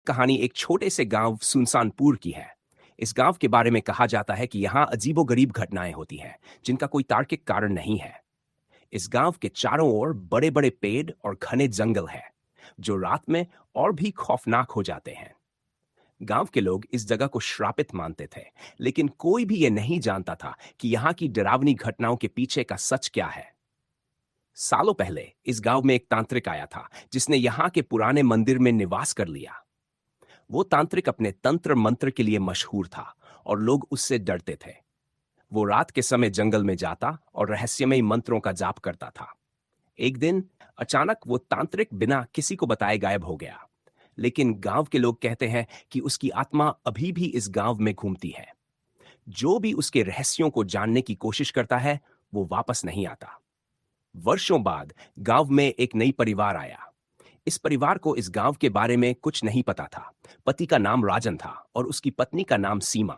कहानी एक छोटे से गांव सुनसानपुर की है। इस गांव के बारे में कहा जाता है कि यहाँ अजीबोगरीब घटनाएं होती हैं, जिनका कोई तार्किक कारण नहीं है। इस गांव के चारों ओर बड़े बड़े पेड़ और घने जंगल है, जो रात में और भी खौफनाक हो जाते हैं। गांव के लोग इस जगह को श्रापित मानते थे, लेकिन कोई भी ये नहीं जानता था कि यहाँ की डरावनी घटनाओं के पीछे का सच क्या है। सालों पहले इस गांव में एक तांत्रिक आया था, जिसने यहाँ के पुराने मंदिर में निवास कर लिया। वो तांत्रिक अपने तंत्र मंत्र के लिए मशहूर था और लोग उससे डरते थे। वो रात के समय जंगल में जाता और रहस्यमयी मंत्रों का जाप करता था। एक दिन अचानक वो तांत्रिक बिना किसी को बताए गायब हो गया, लेकिन गांव के लोग कहते हैं कि उसकी आत्मा अभी भी इस गांव में घूमती है। जो भी उसके रहस्यों को जानने की कोशिश करता है, वो वापस नहीं आता। वर्षों बाद गांव में एक नई परिवार आया। इस परिवार को इस गांव के बारे में कुछ नहीं पता था। पति का नाम राजन था और उसकी पत्नी का नाम सीमा।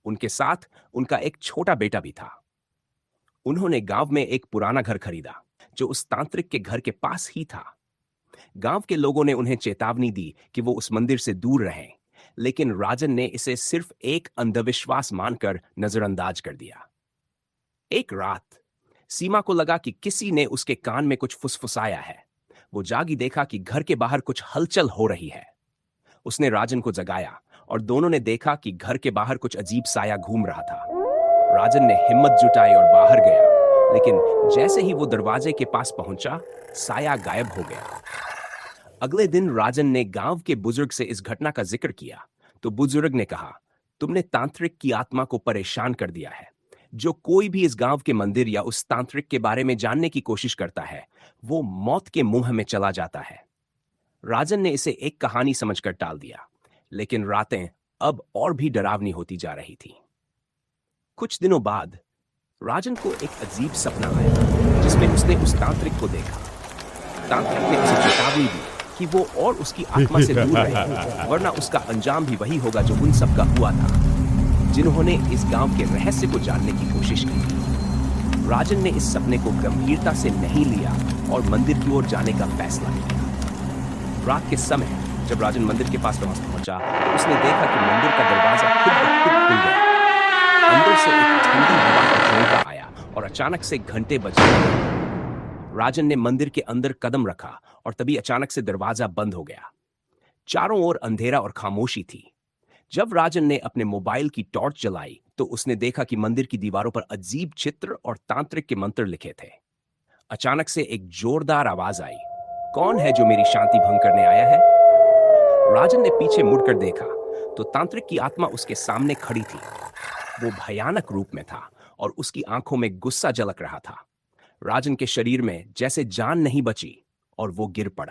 उनके साथ उनका एक छोटा बेटा भी था। उन्होंने गांव में एक पुराना घर खरीदा, जो उस तांत्रिक के घर के पास ही था। गांव के लोगों ने उन्हें चेतावनी दी कि वो उस मंदिर से दूर रहें, लेकिन राजन ने इसे सिर्फ एक अंधविश्वास मानकर नजरअंदाज कर दिया। एक रात सीमा को लगा कि किसी ने उसके कान में कुछ फुसफुसाया है। वो जागी देखा कि घर के बाहर कुछ हलचल हो रही है। उसने राजन को जगाया और दोनों ने देखा कि घर के बाहर कुछ अजीब साया घूम रहा था। राजन ने हिम्मत जुटाई और बाहर गया, लेकिन जैसे ही वो दरवाजे के पास पहुंचा, साया गायब हो गया। अगले दिन राजन ने गांव के बुजुर्ग से इस घटना का जिक्र किया, तो बुजुर्ग ने कहा, तुमने तांत्रिक की आत्मा को परेशान कर दिया है। जो कोई भी इस गांव के मंदिर या उस तांत्रिक के बारे में जानने की कोशिश करता है, वो मौत के मुंह में चला जाता है। राजन ने इसे एक कहानी समझकर टाल दिया, लेकिन रातें अब और भी डरावनी होती जा रही थी। कुछ दिनों बाद राजन को एक अजीब सपना आया, जिसमें उसने उस तांत्रिक को देखा। तांत्रिक ने उसे चेतावनी दी कि वो और उसकी आत्मा से दूर रहे, वरना उसका अंजाम भी वही होगा जो उन सबका हुआ था, जिन्होंने इस गांव के रहस्य को जानने की कोशिश की। राजन ने इस सपने को गंभीरता से नहीं लिया और मंदिर की ओर जाने का फैसला किया। रात के समय जब राजन मंदिर के पास पहुंचा, तो उसने देखा कि मंदिर का दरवाजा खुद ब खुद खुल गया। अंदर से एक ठंडी हवा का झोंका आया और अचानक से घंटे बज गए। राजन ने मंदिर के अंदर कदम रखा और तभी अचानक से दरवाजा बंद हो गया। चारों ओर अंधेरा और खामोशी थी। जब राजन ने अपने मोबाइल की टॉर्च जलाई, तो उसने देखा कि मंदिर की दीवारों पर अजीब चित्र और तांत्रिक के मंत्र लिखे थे। अचानक से एक जोरदार आवाज आई, कौन है जो मेरी शांति भंग करने आया है? राजन ने पीछे मुड़कर देखा तो तांत्रिक की आत्मा उसके सामने खड़ी थी। वो भयानक रूप में था और उसकी आंखों में गुस्सा झलक रहा था। राजन के शरीर में जैसे जान नहीं बची और वो गिर पड़ा।